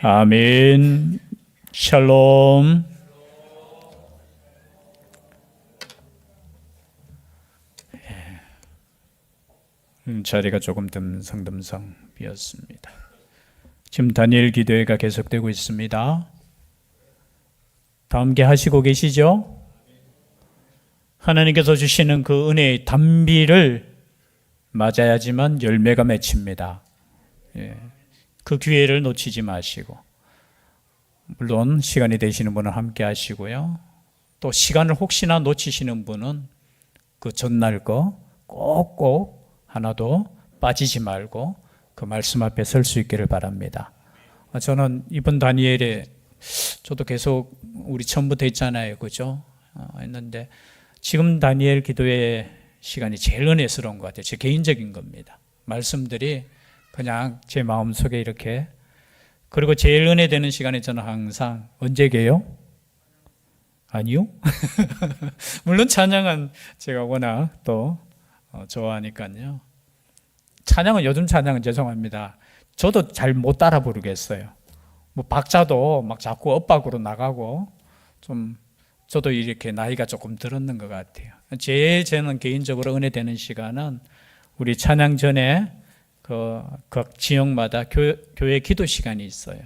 아멘. 샬롬. 자리가 조금 듬성듬성 비었습니다. 지금 다니엘 기도회가 계속되고 있습니다. 다 함께 하시고 계시죠? 하나님께서 주시는 그 은혜의 단비를 맞아야지만 열매가 맺힙니다. 그 기회를 놓치지 마시고, 물론 시간이 되시는 분은 함께 하시고요. 또 시간을 혹시나 놓치시는 분은 그 전날 거 꼭꼭 하나도 빠지지 말고 그 말씀 앞에 설 수 있기를 바랍니다. 저는 이번 다니엘에 저도 계속 우리 처음부터 했잖아요, 그죠? 했는데 지금 다니엘 기도의 시간이 제일 은혜스러운 것 같아요. 제 개인적인 겁니다. 말씀들이 그냥 제 마음속에 이렇게, 그리고 제일 은혜되는 시간에 저는 항상 언제게요? 아니요? 물론 찬양은 제가 워낙 또 좋아하니까요. 찬양은, 요즘 찬양은 죄송합니다, 저도 잘 못 따라 부르겠어요. 뭐 박자도 막 자꾸 엇박으로 나가고, 좀 저도 이렇게 나이가 조금 들었는 것 같아요. 저는 개인적으로 은혜되는 시간은 우리 찬양 전에 각 지역마다 교회 기도 시간이 있어요.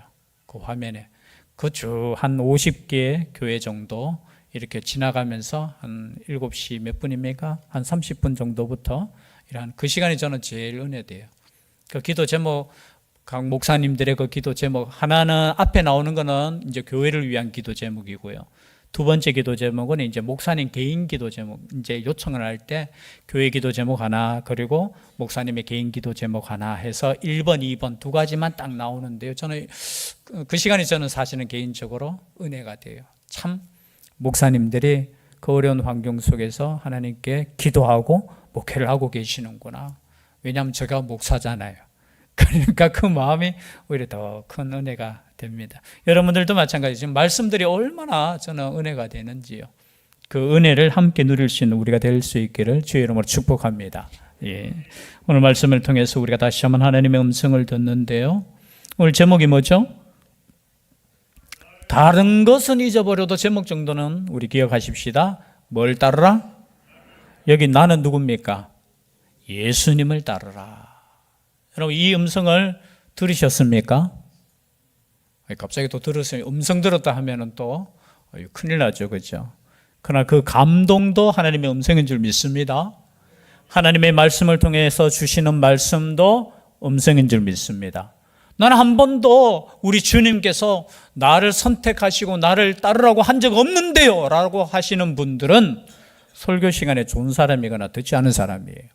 그 화면에 그 주 한 50개 교회 정도 이렇게 지나가면서 한 7시 몇 분입니까? 한 30분 정도부터 이런 그 시간이 저는 제일 은혜돼요. 그 기도 제목, 각 목사님들의 그 기도 제목 하나는 앞에 나오는 거는 이제 교회를 위한 기도 제목이고요. 두 번째 기도 제목은 이제 목사님 개인 기도 제목, 이제 요청을 할 때 교회 기도 제목 하나, 그리고 목사님의 개인 기도 제목 하나 해서 1번, 2번 두 가지만 딱 나오는데요. 저는 그 시간이 저는 사실은 개인적으로 은혜가 돼요. 참 목사님들이 그 어려운 환경 속에서 하나님께 기도하고 목회를 하고 계시는구나. 왜냐하면 제가 목사잖아요. 그러니까 그 마음이 오히려 더 큰 은혜가 됩니다. 여러분들도 마찬가지, 지금 말씀들이 얼마나 저는 은혜가 되는지요. 그 은혜를 함께 누릴 수 있는 우리가 될 수 있기를 주의 이름으로 축복합니다. 오늘 말씀을 통해서 우리가 다시 한번 하나님의 음성을 듣는데요. 오늘 제목이 뭐죠? 다른 것은 잊어버려도 제목 정도는 우리 기억하십시다. 뭘 따르라? 여기 나는 누굽니까? 예수님을 따르라. 여러분, 이 음성을 들으셨습니까? 갑자기 또 들었어요. 음성 들었다 하면은 또 큰일 나죠, 그렇죠? 그러나 그 감동도 하나님의 음성인 줄 믿습니다. 하나님의 말씀을 통해서 주시는 말씀도 음성인 줄 믿습니다. 나는 한 번도 우리 주님께서 나를 선택하시고 나를 따르라고 한 적 없는데요 라고 하시는 분들은 설교 시간에 좋은 사람이거나 듣지 않은 사람이에요.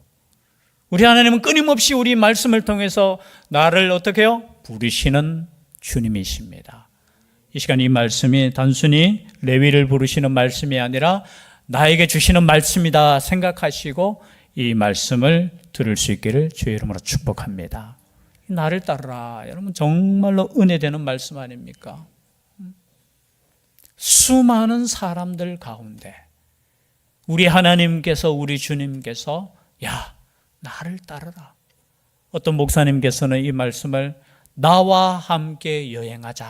우리 하나님은 끊임없이 우리 말씀을 통해서 나를 어떻게 해요? 부르시는 주님이십니다. 이 시간 이 말씀이 단순히 레위를 부르시는 말씀이 아니라 나에게 주시는 말씀이다 생각하시고 이 말씀을 들을 수 있기를 주의 이름으로 축복합니다. 나를 따르라. 여러분, 정말로 은혜되는 말씀 아닙니까? 수많은 사람들 가운데 우리 하나님께서, 우리 주님께서 야, 나를 따르라. 어떤 목사님께서는 이 말씀을 나와 함께 여행하자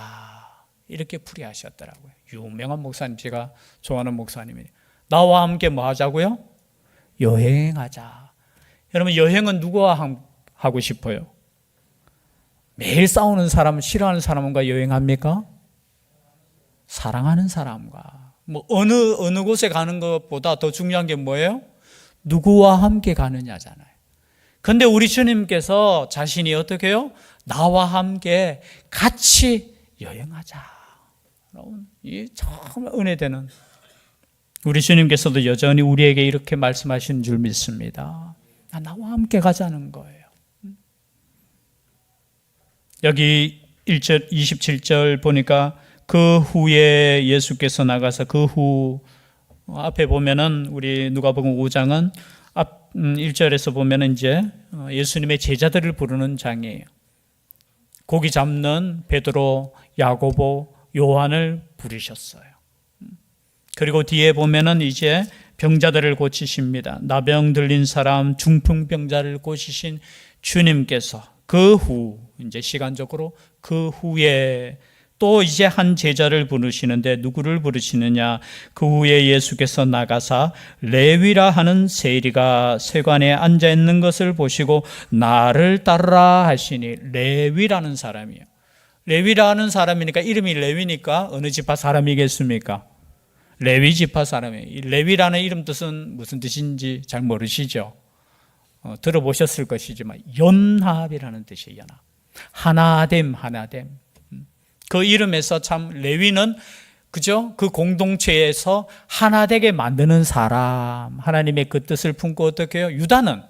이렇게 풀이하셨더라고요. 유명한 목사님, 제가 좋아하는 목사님이 나와 함께 뭐 하자고요? 여행하자. 여러분, 여행은 누구와 하고 싶어요? 매일 싸우는 사람, 싫어하는 사람과 여행합니까? 사랑하는 사람과. 뭐 어느 곳에 가는 것보다 더 중요한 게 뭐예요? 누구와 함께 가느냐잖아요. 그런데 우리 주님께서 자신이 어떻게 해요? 나와 함께 같이 여행하자. 이 정말 은혜되는, 우리 주님께서도 여전히 우리에게 이렇게 말씀하시는 줄 믿습니다. 나와 함께 가자는 거예요. 여기 1절 27절 보니까 그 후에 예수께서 나가서, 그 후 앞에 보면은 우리 누가복음 5장은 앞 1절에서 보면은 이제 예수님의 제자들을 부르는 장이에요. 고기 잡는 베드로, 야고보, 요한을 부르셨어요. 그리고 뒤에 보면은 이제 병자들을 고치십니다. 나병 들린 사람, 중풍병자를 고치신 주님께서 그 후 이제 시간적으로 그 후에 또 이제 한 제자를 부르시는데 누구를 부르시느냐? 그 후에 예수께서 나가사 레위라 하는 세리가 세관에 앉아 있는 것을 보시고 나를 따르라 하시니. 레위라는 사람이에요. 레위라는 사람이니까 이름이 레위니까 어느 지파 사람이겠습니까? 레위 지파 사람이에요. 이 레위라는 이름 뜻은 무슨 뜻인지 잘 모르시죠? 들어보셨을 것이지만 연합이라는 뜻이에요. 연합. 하나됨, 하나됨. 그 이름에서 참 레위는 그죠? 그 공동체에서 하나 되게 만드는 사람, 하나님의 그 뜻을 품고 어떻게 해요? 유다는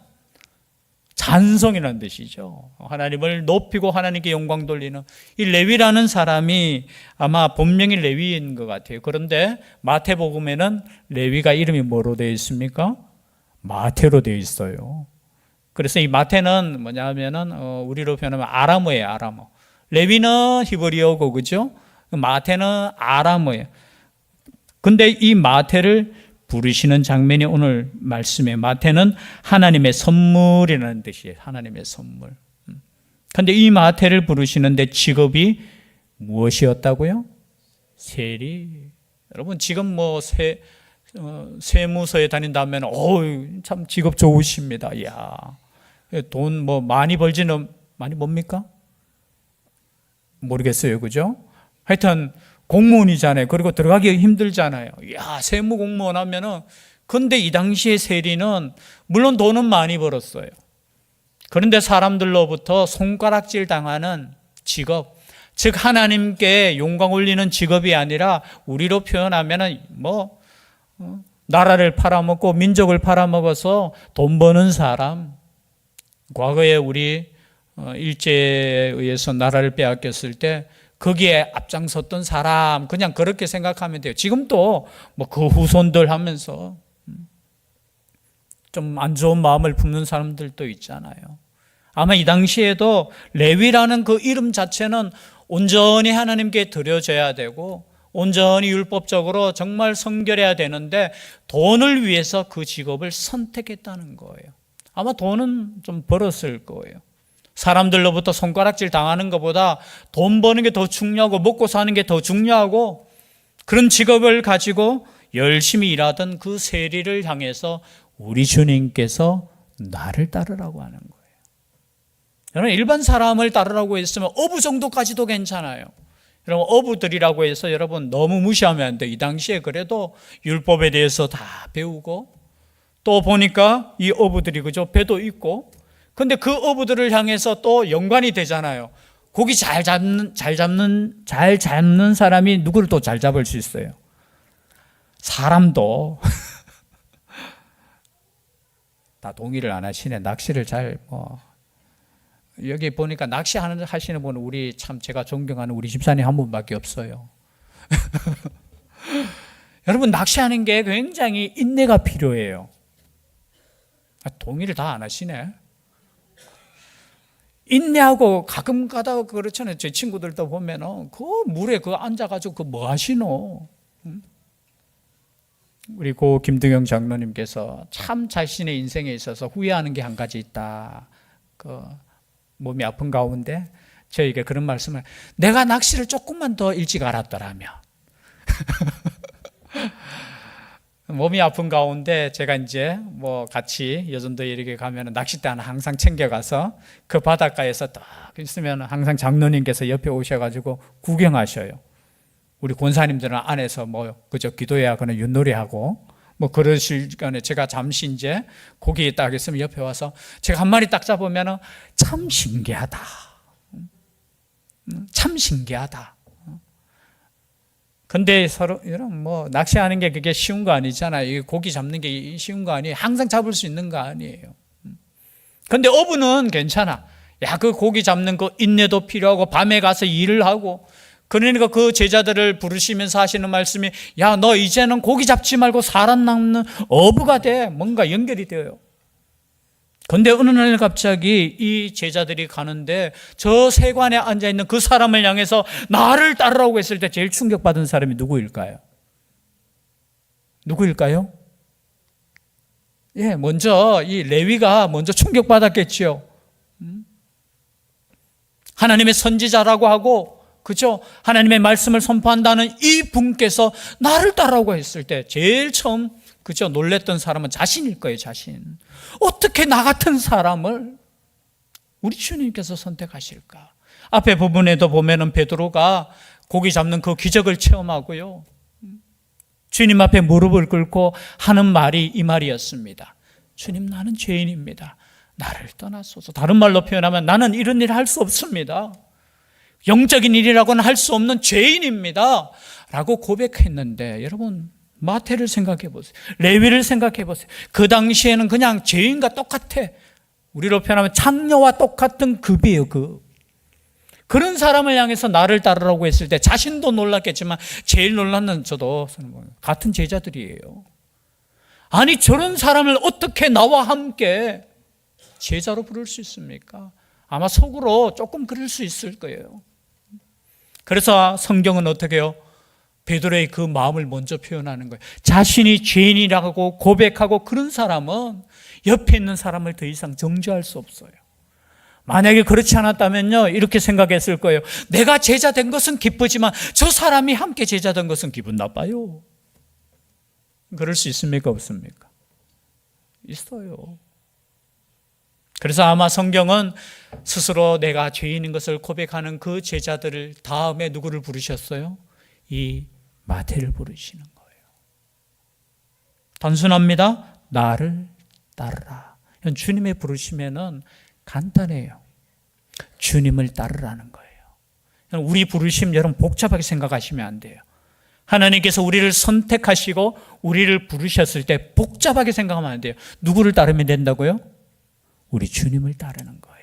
찬송이라는 뜻이죠. 하나님을 높이고 하나님께 영광 돌리는 이 레위라는 사람이 아마 본명이 레위인 것 같아요. 그런데 마태복음에는 레위가 이름이 뭐로 되어 있습니까? 마태로 되어 있어요. 그래서 이 마태는 뭐냐면은 우리로 표현하면 아람어예요. 아람어. 레위는 히브리어고 그죠? 마태는 아람어예요. 근데 이 마태를 부르시는 장면이 오늘 말씀에 마태는 하나님의 선물이라는 뜻이에요. 하나님의 선물. 근데 이 마태를 부르시는데 직업이 무엇이었다고요? 세리. 여러분 지금 뭐 세무서에 다닌다면 참 직업 좋으십니다. 이야. 돈 뭐 많이 벌지는 많이 뭡니까? 모르겠어요. 그죠? 하여튼 공무원이잖아요. 그리고 들어가기 힘들잖아요. 이야, 세무 공무원 하면은 근데 이 당시의 세리는 물론 돈은 많이 벌었어요. 그런데 사람들로부터 손가락질 당하는 직업, 즉 하나님께 영광 올리는 직업이 아니라 우리로 표현하면은 나라를 팔아먹고 민족을 팔아먹어서 돈 버는 사람. 과거에 우리 일제에 의해서 나라를 빼앗겼을 때 거기에 앞장섰던 사람, 그냥 그렇게 생각하면 돼요. 지금도 그 후손들 하면서 좀 안 좋은 마음을 품는 사람들도 있잖아요. 아마 이 당시에도 레위라는 그 이름 자체는 온전히 하나님께 드려져야 되고 온전히 율법적으로 정말 성결해야 되는데 돈을 위해서 그 직업을 선택했다는 거예요. 아마 돈은 좀 벌었을 거예요. 사람들로부터 손가락질 당하는 것보다 돈 버는 게 더 중요하고 먹고 사는 게 더 중요하고 그런 직업을 가지고 열심히 일하던 그 세리를 향해서 우리 주님께서 나를 따르라고 하는 거예요. 여러분 일반 사람을 따르라고 했으면 어부 정도까지도 괜찮아요. 여러분 어부들이라고 해서 여러분 너무 무시하면 안 돼요. 이 당시에 그래도 율법에 대해서 다 배우고 또 보니까 이 어부들이 그죠? 배도 있고 근데 그 어부들을 향해서 또 연관이 되잖아요. 고기 잘 잡는 사람이 누구를 또 잘 잡을 수 있어요? 사람도 다 동의를 안 하시네. 낚시를 여기 보니까 하시는 분은 우리 참 제가 존경하는 우리 집사님 한 분밖에 없어요. 여러분 낚시하는 게 굉장히 인내가 필요해요. 동의를 다 안 하시네. 인내하고 가끔 가다가 그렇잖아요. 제 친구들도 보면은 그 물에 앉아가지고 뭐 하시노? 우리 고 김등영 장로님께서 참 자신의 인생에 있어서 후회하는 게 한 가지 있다. 몸이 아픈 가운데 저에게 그런 말씀을 내가 낚시를 조금만 더 일찍 알았더라면 몸이 아픈 가운데 제가 이제 같이 여전도에 이렇게 가면 낚싯대 하나 항상 챙겨가서 그 바닷가에서 딱 있으면 항상 장로님께서 옆에 오셔가지고 구경하셔요. 우리 권사님들은 안에서 그저 기도해야 그는 윷놀이하고 그러실 시간에 제가 잠시 이제 고기에 딱 있으면 옆에 와서 제가 한 마리 딱 잡으면 참 신기하다. 참 신기하다. 근데 서로 여러분 낚시하는 게 그게 쉬운 거 아니잖아요. 고기 잡는 게 쉬운 거 아니에요. 항상 잡을 수 있는 거 아니에요. 근데 어부는 괜찮아. 그 고기 잡는 거 인내도 필요하고 밤에 가서 일을 하고 그러니까 그 제자들을 부르시면서 하시는 말씀이 너 이제는 고기 잡지 말고 사람 낚는 어부가 돼. 뭔가 연결이 돼요. 근데 어느 날 갑자기 이 제자들이 가는데 저 세관에 앉아있는 그 사람을 향해서 나를 따르라고 했을 때 제일 충격받은 사람이 누구일까요? 누구일까요? 먼저 이 레위가 먼저 충격받았겠지요. 하나님의 선지자라고 하고, 그죠? 하나님의 말씀을 선포한다는 이 분께서 나를 따르라고 했을 때 제일 처음, 그죠? 놀랬던 사람은 자신일 거예요, 자신. 어떻게 나 같은 사람을 우리 주님께서 선택하실까? 앞에 부분에도 보면은 베드로가 고기 잡는 그 기적을 체험하고요, 주님 앞에 무릎을 꿇고 하는 말이 이 말이었습니다. 주님, 나는 죄인입니다. 나를 떠나소서. 다른 말로 표현하면 나는 이런 일을 할 수 없습니다. 영적인 일이라고는 할 수 없는 죄인입니다 라고 고백했는데, 여러분 마태를 생각해 보세요. 레위를 생각해 보세요. 그 당시에는 그냥 죄인과 똑같아. 우리로 표현하면 창녀와 똑같은 급이에요, 급. 그런 사람을 향해서 나를 따르라고 했을 때 자신도 놀랐겠지만 제일 놀랐는 저도 같은 제자들이에요. 아니, 저런 사람을 어떻게 나와 함께 제자로 부를 수 있습니까? 아마 속으로 조금 그럴 수 있을 거예요. 그래서 성경은 어떻게 해요? 베드로의 그 마음을 먼저 표현하는 거예요. 자신이 죄인이라고 고백하고 그런 사람은 옆에 있는 사람을 더 이상 정죄할 수 없어요. 만약에 그렇지 않았다면요, 이렇게 생각했을 거예요. 내가 제자 된 것은 기쁘지만 저 사람이 함께 제자 된 것은 기분 나빠요. 그럴 수 있습니까, 없습니까? 있어요. 그래서 아마 성경은 스스로 내가 죄인인 것을 고백하는 그 제자들을 다음에 누구를 부르셨어요? 이 마태를 부르시는 거예요. 단순합니다. 나를 따르라. 주님의 부르시면은 간단해요. 주님을 따르라는 거예요. 우리 부르심 여러분 복잡하게 생각하시면 안 돼요. 하나님께서 우리를 선택하시고 우리를 부르셨을 때 복잡하게 생각하면 안 돼요. 누구를 따르면 된다고요? 우리 주님을 따르는 거예요.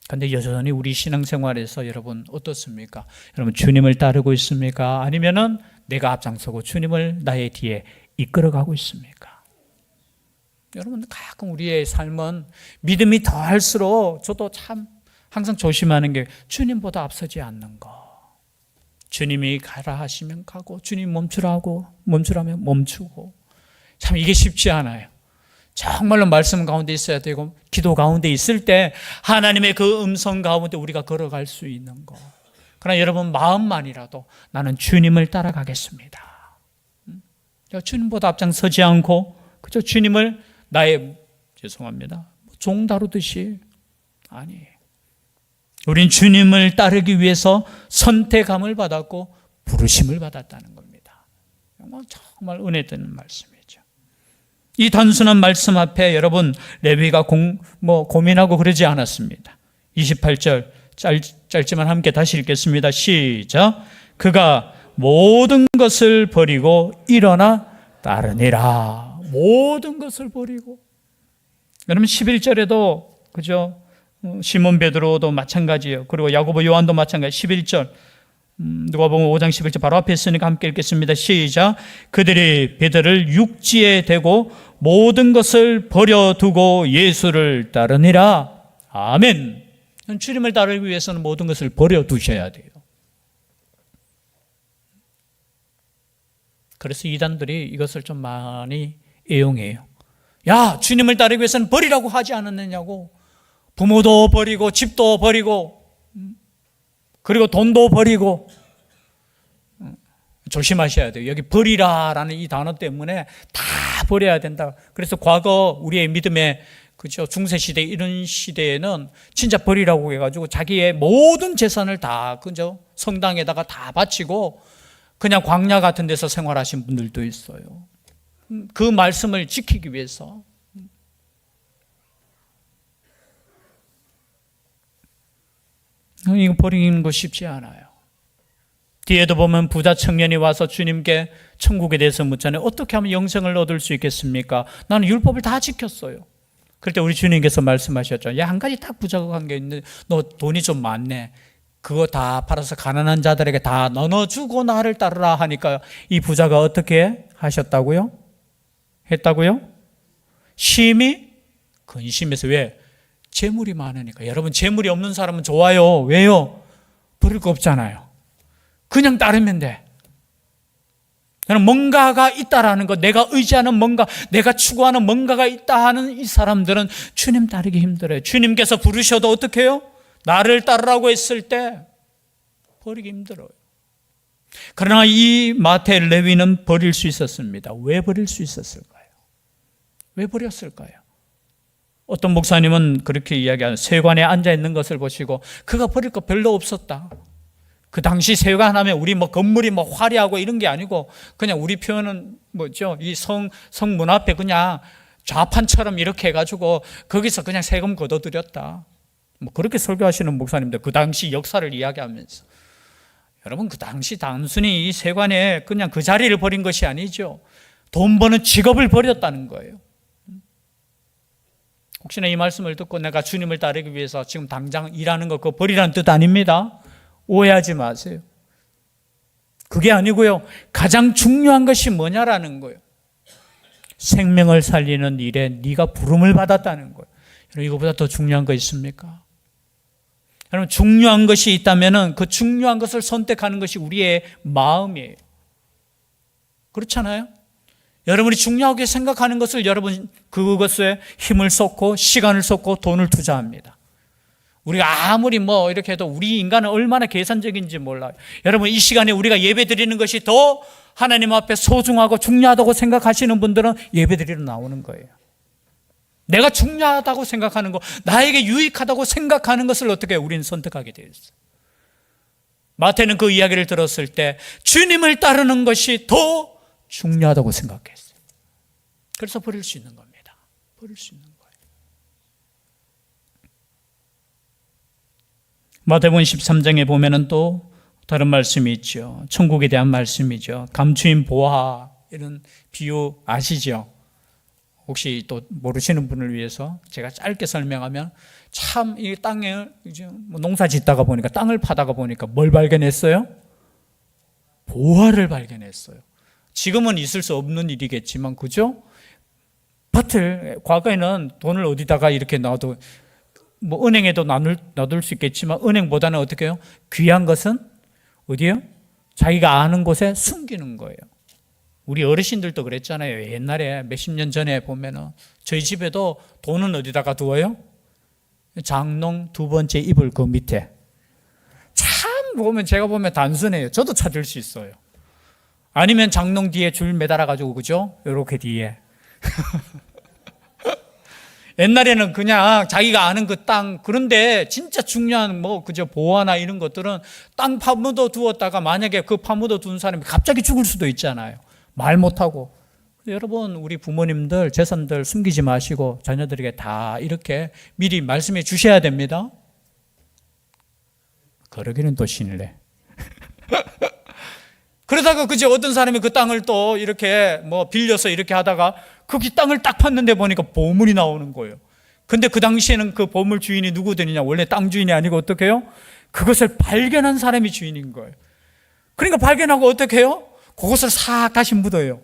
그런데 여전히 우리 신앙생활에서 여러분 어떻습니까? 여러분 주님을 따르고 있습니까? 아니면은 내가 앞장서고 주님을 나의 뒤에 이끌어가고 있습니까? 여러분 가끔 우리의 삶은 믿음이 더할수록 저도 참 항상 조심하는 게 주님보다 앞서지 않는 거. 주님이 가라 하시면 가고 주님 멈추라면 멈추고. 참 이게 쉽지 않아요. 정말로 말씀 가운데 있어야 되고 기도 가운데 있을 때 하나님의 그 음성 가운데 우리가 걸어갈 수 있는 거. 그러나 여러분 마음만이라도 나는 주님을 따라가겠습니다. 주님보다 앞장서지 않고 그저 주님을 나의 종 다루듯이 아니에요. 우린 주님을 따르기 위해서 선택함을 받았고 부르심을 받았다는 겁니다. 정말 은혜 되는 말씀이에요. 이 단순한 말씀 앞에 여러분 레위가 고민하고 그러지 않았습니다. 28절 짧지만 함께 다시 읽겠습니다. 시작. 그가 모든 것을 버리고 일어나 따르니라. 모든 것을 버리고. 여러분 11절에도 그죠? 시몬 베드로도 마찬가지예요. 그리고 야고보 요한도 마찬가지. 11절 누가복음 5장 11절 바로 앞에 있으니까 함께 읽겠습니다. 시작. 그들이 베드로를 육지에 대고 모든 것을 버려두고 예수를 따르니라. 아멘. 주님을 따르기 위해서는 모든 것을 버려두셔야 돼요. 그래서 이단들이 이것을 좀 많이 애용해요. 야, 주님을 따르기 위해서는 버리라고 하지 않았느냐고. 부모도 버리고 집도 버리고 그리고 돈도 버리고. 조심하셔야 돼요. 여기 버리라라는 이 단어 때문에 다 버려야 된다. 그래서 과거 우리의 믿음의 그죠 중세시대 이런 시대에는 진짜 버리라고 해가지고 자기의 모든 재산을 다 그죠 성당에다가 다 바치고 그냥 광야 같은 데서 생활하신 분들도 있어요. 그 말씀을 지키기 위해서. 이거 버리는 거 쉽지 않아요. 뒤에도 보면 부자 청년이 와서 주님께 천국에 대해서 묻잖아요. 어떻게 하면 영생을 얻을 수 있겠습니까? 나는 율법을 다 지켰어요. 그럴 때 우리 주님께서 말씀하셨죠. 야, 한 가지 딱 부족한 게 있는데 너 돈이 좀 많네. 그거 다 팔아서 가난한 자들에게 다 나눠주고 나를 따르라 하니까 이 부자가 어떻게 하셨다고요? 했다고요? 심히 근심해서. 왜? 재물이 많으니까. 여러분 재물이 없는 사람은 좋아요. 왜요? 버릴 거 없잖아요. 그냥 따르면 돼. 뭔가가 있다라는 것, 내가 의지하는 뭔가, 내가 추구하는 뭔가가 있다 하는 이 사람들은 주님 따르기 힘들어요. 주님께서 부르셔도 어떻게 해요? 나를 따르라고 했을 때 버리기 힘들어요. 그러나 이 마태 레위는 버릴 수 있었습니다. 왜 버릴 수 있었을까요? 왜 버렸을까요? 어떤 목사님은 그렇게 이야기하는, 세관에 앉아 있는 것을 보시고 그가 버릴 거 별로 없었다. 그 당시 세관 하면 우리 뭐 건물이 뭐 화려하고 이런 게 아니고 그냥 우리 표현은 뭐죠? 이 성문 앞에 그냥 좌판처럼 이렇게 해가지고 거기서 그냥 세금 걷어들였다. 뭐 그렇게 설교하시는 목사님들, 그 당시 역사를 이야기하면서. 여러분, 그 당시 단순히 이 세관에 그냥 그 자리를 버린 것이 아니죠. 돈 버는 직업을 버렸다는 거예요. 혹시나 이 말씀을 듣고 내가 주님을 따르기 위해서 지금 당장 일하는 거 그거 버리라는 뜻 아닙니다. 오해하지 마세요. 그게 아니고요. 가장 중요한 것이 뭐냐라는 거예요. 생명을 살리는 일에 네가 부름을 받았다는 거예요. 여러분, 이거보다 더 중요한 거 있습니까? 여러분, 중요한 것이 있다면 그 중요한 것을 선택하는 것이 우리의 마음이에요. 그렇잖아요? 여러분이 중요하게 생각하는 것을 여러분 그것에 힘을 쏟고 시간을 쏟고 돈을 투자합니다. 우리가 아무리 뭐 이렇게 해도 우리 인간은 얼마나 계산적인지 몰라요. 여러분, 이 시간에 우리가 예배 드리는 것이 더 하나님 앞에 소중하고 중요하다고 생각하시는 분들은 예배 드리러 나오는 거예요. 내가 중요하다고 생각하는 거, 나에게 유익하다고 생각하는 것을 어떻게 우리는 선택하게 되어 있어요. 마태는 그 이야기를 들었을 때 주님을 따르는 것이 더 중요하다고 생각했어요. 그래서 버릴 수 있는 겁니다. 버릴 수 있는 거예요. 마태복음 13장에 보면은 또 다른 말씀이 있죠. 천국에 대한 말씀이죠. 감추인 보화, 이런 비유 아시죠? 혹시 또 모르시는 분을 위해서 제가 짧게 설명하면, 참 이 땅에 이제 뭐 농사 짓다가 보니까, 땅을 파다가 보니까 뭘 발견했어요? 보화를 발견했어요. 지금은 있을 수 없는 일이겠지만, 그죠? 밭을, 과거에는 돈을 어디다가 이렇게 놔도, 뭐 은행에도 놔둘 수 있겠지만, 은행보다는 어떻게 해요? 귀한 것은 어디예요? 자기가 아는 곳에 숨기는 거예요. 우리 어르신들도 그랬잖아요. 옛날에 몇십 년 전에 보면은 저희 집에도 돈은 어디다가 두어요? 장롱 두 번째 이불 그 밑에. 참 보면, 제가 보면 단순해요. 저도 찾을 수 있어요. 아니면 장롱 뒤에 줄 매달아가지고, 그죠? 요렇게 뒤에. 옛날에는 그냥 자기가 아는 그 땅, 그런데 진짜 중요한 뭐, 그죠? 보화나 이런 것들은 땅 파묻어 두었다가 만약에 그 파묻어 둔 사람이 갑자기 죽을 수도 있잖아요. 말 못하고. 여러분, 우리 부모님들 재산들 숨기지 마시고 자녀들에게 다 이렇게 미리 말씀해 주셔야 됩니다. 그러기는 또 신뢰. 그러다가 그저 어떤 사람이 그 땅을 또 이렇게 뭐 빌려서 이렇게 하다가 거기 땅을 딱 팠는데 보니까 보물이 나오는 거예요. 근데 그 당시에는 그 보물 주인이 누구더냐? 원래 땅 주인이 아니고 어떻게 해요? 그것을 발견한 사람이 주인인 거예요. 그러니까 발견하고 어떻게 해요? 그것을 싹 다시 묻어요.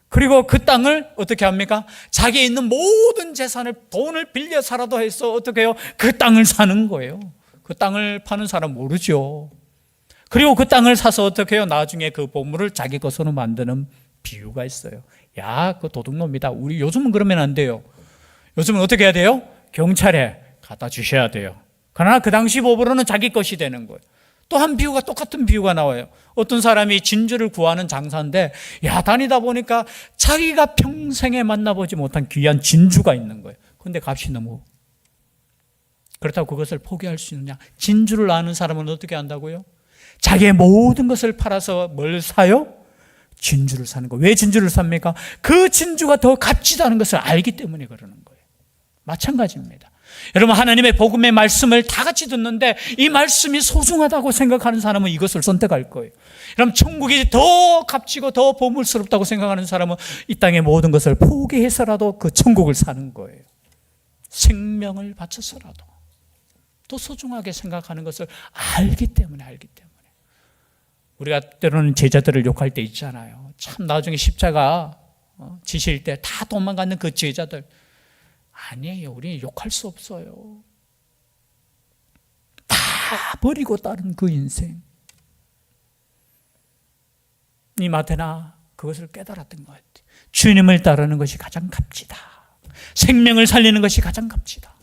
그리고 그 땅을 어떻게 합니까? 자기에 있는 모든 재산을, 돈을 빌려 살아도 해서 어떻게 해요? 그 땅을 사는 거예요. 그 땅을 파는 사람 모르죠. 그리고 그 땅을 사서 어떻게 해요? 나중에 그 보물을 자기 것으로 만드는 비유가 있어요. 야, 그 도둑놈이다. 우리 요즘은 그러면 안 돼요. 요즘은 어떻게 해야 돼요? 경찰에 갖다 주셔야 돼요. 그러나 그 당시 법으로는 자기 것이 되는 거예요. 또 한 비유가, 똑같은 비유가 나와요. 어떤 사람이 진주를 구하는 장사인데, 야, 다니다 보니까 자기가 평생에 만나보지 못한 귀한 진주가 있는 거예요. 그런데 값이 너무, 그렇다고 그것을 포기할 수 있느냐? 진주를 아는 사람은 어떻게 한다고요? 자기의 모든 것을 팔아서 뭘 사요? 진주를 사는 거예요. 왜 진주를 삽니까? 그 진주가 더 값지다는 것을 알기 때문에 그러는 거예요. 마찬가지입니다. 여러분, 하나님의 복음의 말씀을 다 같이 듣는데 이 말씀이 소중하다고 생각하는 사람은 이것을 선택할 거예요. 그럼 천국이 더 값지고 더 보물스럽다고 생각하는 사람은 이 땅의 모든 것을 포기해서라도 그 천국을 사는 거예요. 생명을 바쳐서라도 더 소중하게 생각하는 것을 알기 때문에. 우리가 때로는 제자들을 욕할 때 있잖아요. 참 나중에 십자가 지실 때 다 도망가는 그 제자들. 아니에요. 우리는 욕할 수 없어요. 다 버리고 따른 그 인생. 이 마태나 그것을 깨달았던 것 같아요. 주님을 따르는 것이 가장 값지다. 생명을 살리는 것이 가장 값지다.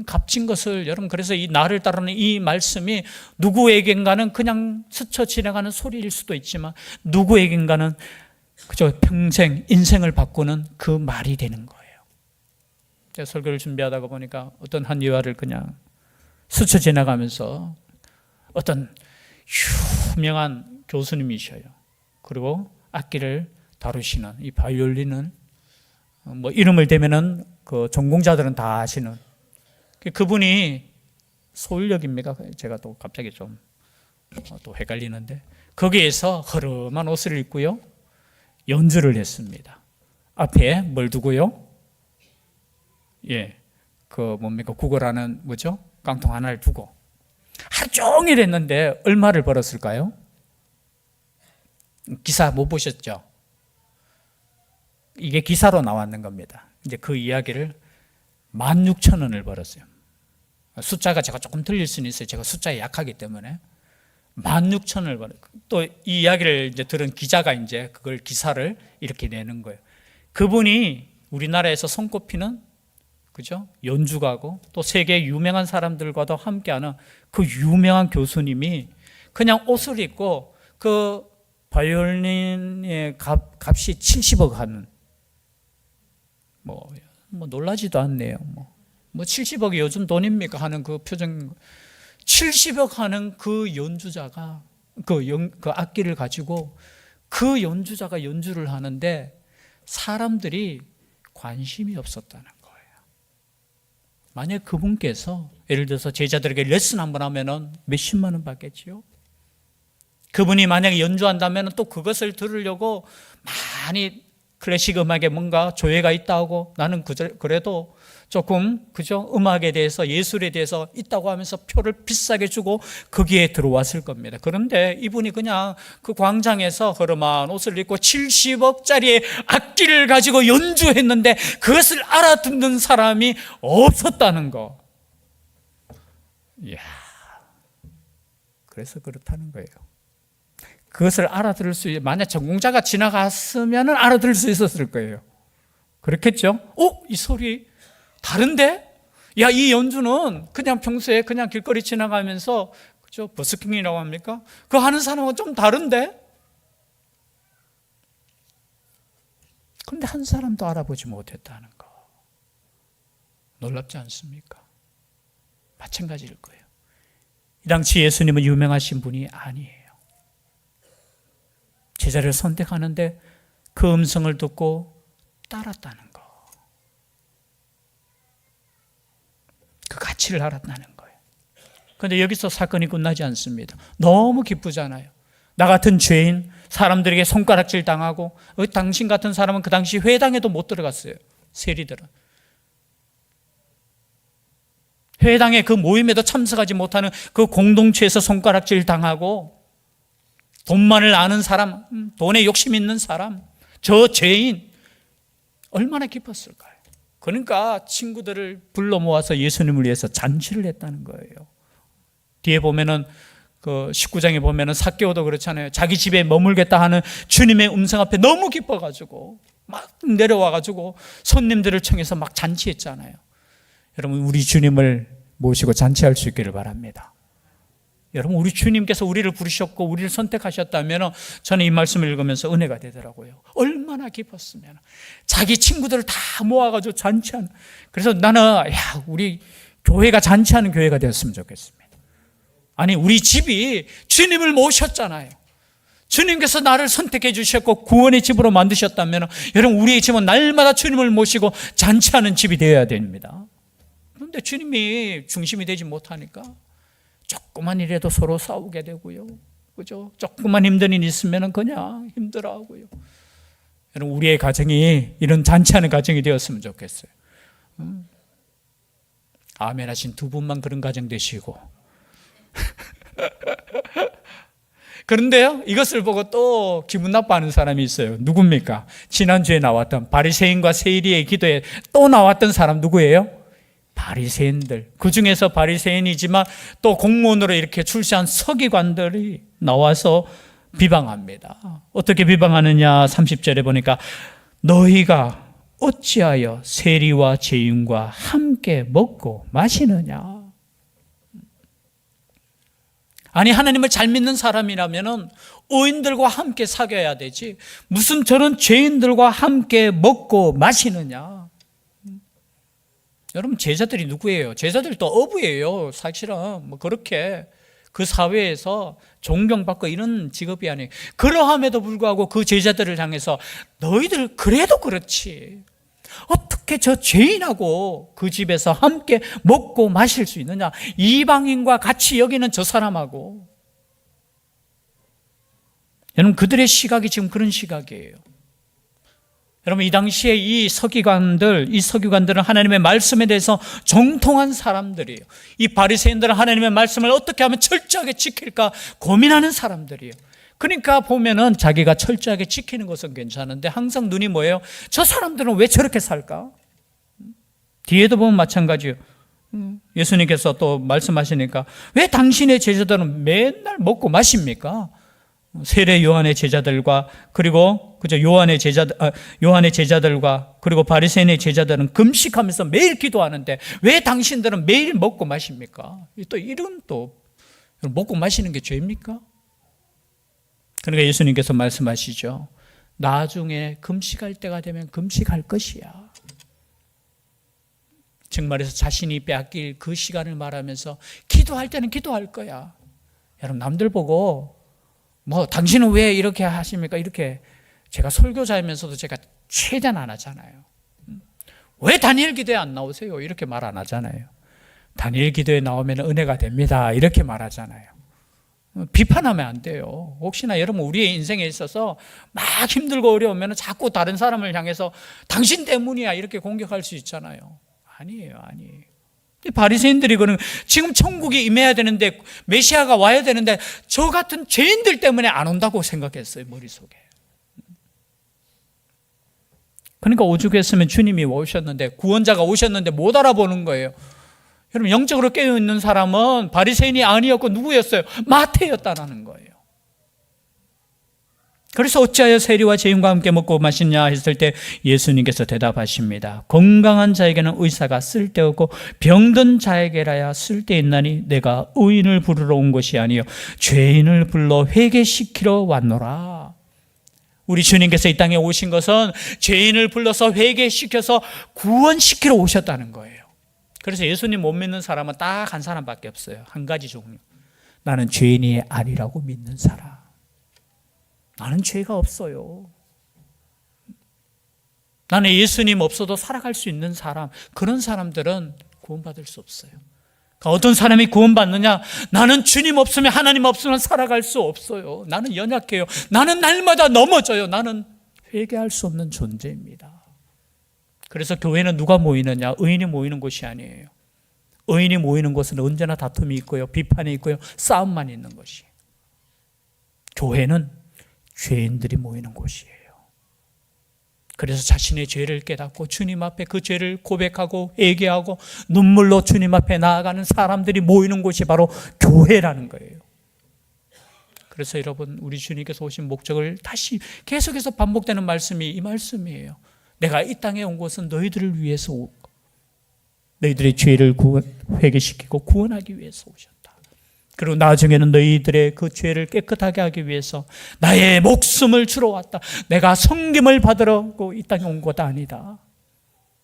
값진 것을 여러분, 그래서 이 나를 따르는 이 말씀이 누구에겐가는 그냥 스쳐 지나가는 소리일 수도 있지만 누구에겐가는 그저 평생 인생을 바꾸는 그 말이 되는 거예요. 제가 설교를 준비하다가 보니까 어떤 한 예화를 그냥 스쳐 지나가면서 어떤 유명한 교수님이셔요. 그리고 악기를 다루시는 이 바이올린은 뭐 이름을 대면은 그 전공자들은 다 아시는 그분이 서울역입니까? 제가 또 갑자기 좀 또 헷갈리는데 거기에서 허름한 옷을 입고요 연주를 했습니다. 앞에 뭘 두고요? 예, 그 뭡니까? 국어라는 뭐죠? 깡통 하나를 두고 하루 종일 했는데 얼마를 벌었을까요? 기사 못 보셨죠? 이게 기사로 나왔는 겁니다. 이제 그 이야기를 16,000원을 벌었어요. 숫자가 제가 조금 틀릴 수는 있어요. 제가 숫자에 약하기 때문에 16,000원을 벌어요. 또 이 이야기를 이제 들은 기자가 이제 그걸 기사를 이렇게 내는 거예요. 그분이 우리나라에서 손꼽히는 그죠? 연주가고 또 세계 유명한 사람들과도 함께하는 그 유명한 교수님이 그냥 옷을 입고 그 바이올린의 값이 70억 하는 뭐 놀라지도 않네요. 뭐 70억이 요즘 돈입니까? 하는 그 표정. 70억 하는 그 연주자가 그 악기를 가지고 그 연주자가 연주를 하는데 사람들이 관심이 없었다는 거예요. 만약 그분께서 예를 들어서 제자들에게 레슨 한번 하면은 몇십만 원 받겠지요. 그분이 만약에 연주한다면 또 그것을 들으려고 많이 클래식 음악에 뭔가 조예가 있다고 나는 그래도 조금 그죠? 음악에 대해서 예술에 대해서 있다고 하면서 표를 비싸게 주고 거기에 들어왔을 겁니다. 그런데 이분이 그냥 그 광장에서 허름한 옷을 입고 70억짜리 악기를 가지고 연주했는데 그것을 알아듣는 사람이 없었다는 거. 이야, 그래서 그렇다는 거예요. 그것을 알아들을 수, 만약 전공자가 지나갔으면 알아들을 수 있었을 거예요. 그렇겠죠? 이 소리 다른데? 야, 이 연주는 그냥 평소에 그냥 길거리 지나가면서, 그죠? 버스킹이라고 합니까? 그거 하는 사람은 좀 다른데? 그런데 한 사람도 알아보지 못했다는 거. 놀랍지 않습니까? 마찬가지일 거예요. 이 당시 예수님은 유명하신 분이 아니에요. 제자를 선택하는데 그 음성을 듣고 따랐다는 거. 그 가치를 알았다는 거예요. 그런데 여기서 사건이 끝나지 않습니다. 너무 기쁘잖아요. 나 같은 죄인, 사람들에게 손가락질 당하고 당신 같은 사람은 그 당시 회당에도 못 들어갔어요. 세리들은. 회당의 그 모임에도 참석하지 못하는 그 공동체에서 손가락질 당하고 돈만을 아는 사람, 돈에 욕심 있는 사람, 저 죄인 얼마나 기뻤을까요? 그러니까 친구들을 불러 모아서 예수님을 위해서 잔치를 했다는 거예요. 뒤에 보면은 그 19장에 보면은 삭개오도 그렇잖아요. 자기 집에 머물겠다 하는 주님의 음성 앞에 너무 기뻐가지고 막 내려와가지고 손님들을 청해서 막 잔치했잖아요. 여러분, 우리 주님을 모시고 잔치할 수 있기를 바랍니다. 여러분, 우리 주님께서 우리를 부르셨고 우리를 선택하셨다면 저는 이 말씀을 읽으면서 은혜가 되더라고요. 얼마나 기뻤으면 자기 친구들을 다 모아가지고 잔치하는. 그래서 나는 우리 교회가 잔치하는 교회가 되었으면 좋겠습니다. 아니, 우리 집이 주님을 모셨잖아요. 주님께서 나를 선택해 주셨고 구원의 집으로 만드셨다면 여러분, 우리의 집은 날마다 주님을 모시고 잔치하는 집이 되어야 됩니다. 그런데 주님이 중심이 되지 못하니까 조그만 일에도 서로 싸우게 되고요. 그죠? 조그만 힘든 일 있으면 그냥 힘들어하고요. 여러분, 우리의 가정이 이런 잔치하는 가정이 되었으면 좋겠어요. 아멘 하신 두 분만 그런 가정 되시고. 그런데요, 이것을 보고 또 기분 나빠하는 사람이 있어요. 누굽니까? 지난주에 나왔던 바리새인과 세리의 기도에 또 나왔던 사람 누구예요? 바리새인들. 그 중에서 바리새인이지만 또 공무원으로 이렇게 출세한 서기관들이 나와서 비방합니다. 어떻게 비방하느냐? 30절에 보니까 너희가 어찌하여 세리와 죄인과 함께 먹고 마시느냐? 아니, 하나님을 잘 믿는 사람이라면 의인들과 함께 사귀어야 되지, 무슨 저런 죄인들과 함께 먹고 마시느냐? 여러분, 제자들이 누구예요? 제자들도 어부예요. 사실은 뭐 그렇게 그 사회에서 존경받고 이런 직업이 아니에요. 그러함에도 불구하고 그 제자들을 향해서 너희들 그래도 그렇지, 어떻게 저 죄인하고 그 집에서 함께 먹고 마실 수 있느냐? 이방인과 같이 여기는 저 사람하고. 여러분, 그들의 시각이 지금 그런 시각이에요. 여러분, 이 당시에 이 서기관들은 하나님의 말씀에 대해서 정통한 사람들이에요. 이 바리새인들은 하나님의 말씀을 어떻게 하면 철저하게 지킬까 고민하는 사람들이에요. 그러니까 보면은 자기가 철저하게 지키는 것은 괜찮은데 항상 눈이 뭐예요? 저 사람들은 왜 저렇게 살까? 뒤에도 보면 마찬가지예요. 예수님께서 또 말씀하시니까 왜 당신의 제자들은 맨날 먹고 마십니까? 세례 요한의 제자들과 그리고 요한의 제자들과 그리고 바리새인의 제자들은 금식하면서 매일 기도하는데 왜 당신들은 매일 먹고 마십니까? 또 이런 또 먹고 마시는 게 죄입니까? 그러니까 예수님께서 말씀하시죠. 나중에 금식할 때가 되면 금식할 것이야. 즉 말해서 자신이 빼앗길 그 시간을 말하면서 기도할 때는 기도할 거야. 여러분, 남들 보고 뭐 당신은 왜 이렇게 하십니까? 이렇게 제가 설교자이면서도 제가 최대한 안 하잖아요. 왜 다니엘 기도에 안 나오세요? 이렇게 말 안 하잖아요. 다니엘 기도에 나오면 은혜가 됩니다. 이렇게 말하잖아요. 비판하면 안 돼요. 혹시나 여러분 우리의 인생에 있어서 막 힘들고 어려우면 자꾸 다른 사람을 향해서 당신 때문이야 이렇게 공격할 수 있잖아요. 아니에요. 바리새인들이 그는 지금 천국이 임해야 되는데 메시아가 와야 되는데 저 같은 죄인들 때문에 안 온다고 생각했어요, 머릿속에. 그러니까 오죽했으면 주님이 오셨는데, 구원자가 오셨는데 못 알아보는 거예요. 여러분, 영적으로 깨어있는 사람은 바리새인이 아니었고 누구였어요? 마태였다라는 거예요. 그래서 어찌하여 세리와 죄인과 함께 먹고 마시냐 했을 때 예수님께서 대답하십니다. 건강한 자에게는 의사가 쓸데없고 병든 자에게라야 쓸데있나니 내가 의인을 부르러 온 것이 아니요 죄인을 불러 회개시키러 왔노라. 우리 주님께서 이 땅에 오신 것은 죄인을 불러서 회개시켜서 구원시키러 오셨다는 거예요. 그래서 예수님 못 믿는 사람은 딱 한 사람밖에 없어요. 한 가지 종류. 나는 죄인이 아니라고 믿는 사람. 나는 죄가 없어요. 나는 예수님 없어도 살아갈 수 있는 사람. 그런 사람들은 구원받을 수 없어요. 그러니까 어떤 사람이 구원받느냐? 나는 주님 없으면, 하나님 없으면 살아갈 수 없어요. 나는 연약해요. 나는 날마다 넘어져요. 나는 회개할 수 없는 존재입니다. 그래서 교회는 누가 모이느냐? 의인이 모이는 곳이 아니에요. 의인이 모이는 곳은 언제나 다툼이 있고요, 비판이 있고요, 싸움만 있는 것이에요. 교회는 죄인들이 모이는 곳이에요. 그래서 자신의 죄를 깨닫고 주님 앞에 그 죄를 고백하고 회개하고 눈물로 주님 앞에 나아가는 사람들이 모이는 곳이 바로 교회라는 거예요. 그래서 여러분, 우리 주님께서 오신 목적을 다시 계속해서 반복되는 말씀이 이 말씀이에요. 내가 이 땅에 온 것은 너희들을 위해서 오고 너희들의 죄를 회개시키고 구원하기 위해서 오셨다. 그리고 나중에는 너희들의 그 죄를 깨끗하게 하기 위해서 나의 목숨을 주러 왔다. 내가 섬김을 받으려고 이 땅에 온 것 아니다.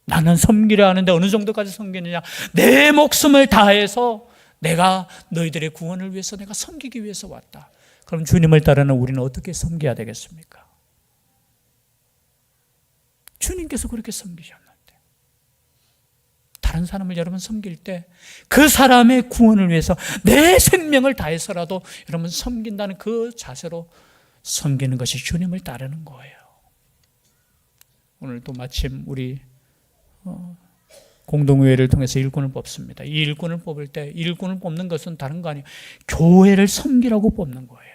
나는 섬기려 하는데 어느 정도까지 섬기느냐? 내 목숨을 다해서 내가 너희들의 구원을 위해서 내가 섬기기 위해서 왔다. 그럼 주님을 따르는 우리는 어떻게 섬겨야 되겠습니까? 주님께서 그렇게 섬기셨는데 다른 사람을 여러분 섬길 때 그 사람의 구원을 위해서 내 생명을 다해서라도 여러분 섬긴다는 그 자세로 섬기는 것이 주님을 따르는 거예요. 오늘 또 마침 우리 공동회를 통해서 일꾼을 뽑습니다. 이 일꾼을 뽑을 때 일꾼을 뽑는 것은 다른 거 아니에요. 교회를 섬기라고 뽑는 거예요.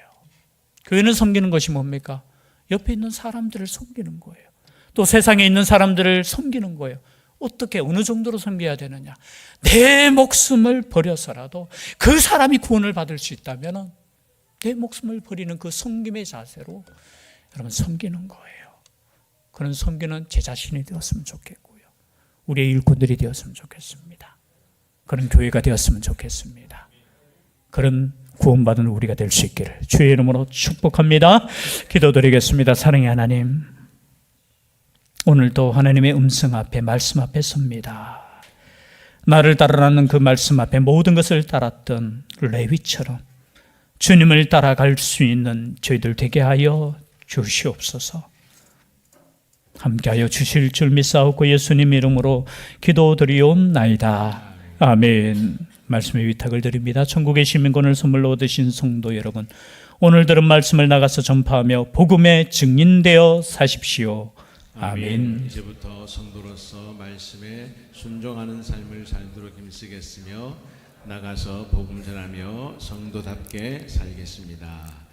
교회는 섬기는 것이 뭡니까? 옆에 있는 사람들을 섬기는 거예요. 또 세상에 있는 사람들을 섬기는 거예요. 어떻게 어느 정도로 섬겨야 되느냐? 내 목숨을 버려서라도 그 사람이 구원을 받을 수 있다면 내 목숨을 버리는 그 섬김의 자세로 여러분 섬기는 거예요. 그런 섬기는 제 자신이 되었으면 좋겠고요. 우리의 일꾼들이 되었으면 좋겠습니다. 그런 교회가 되었으면 좋겠습니다. 그런 구원받은 우리가 될 수 있기를 주의 이름으로 축복합니다. 기도드리겠습니다. 사랑의 하나님, 오늘도 하나님의 음성 앞에, 말씀 앞에 섭니다. 나를 따르라는 그 말씀 앞에 모든 것을 따랐던 레위처럼 주님을 따라갈 수 있는 저희들 되게 하여 주시옵소서. 함께하여 주실 줄 믿사옵고 예수님 이름으로 기도드리옵나이다. 아멘. 말씀의 위탁을 드립니다. 천국의 시민권을 선물로 얻으신 성도 여러분, 오늘 들은 말씀을 나가서 전파하며 복음의 증인되어 사십시오. 아멘. 이제부터 성도로서 말씀에 순종하는 삶을 살도록 힘쓰겠으며 나가서 복음 전하며 성도답게 살겠습니다.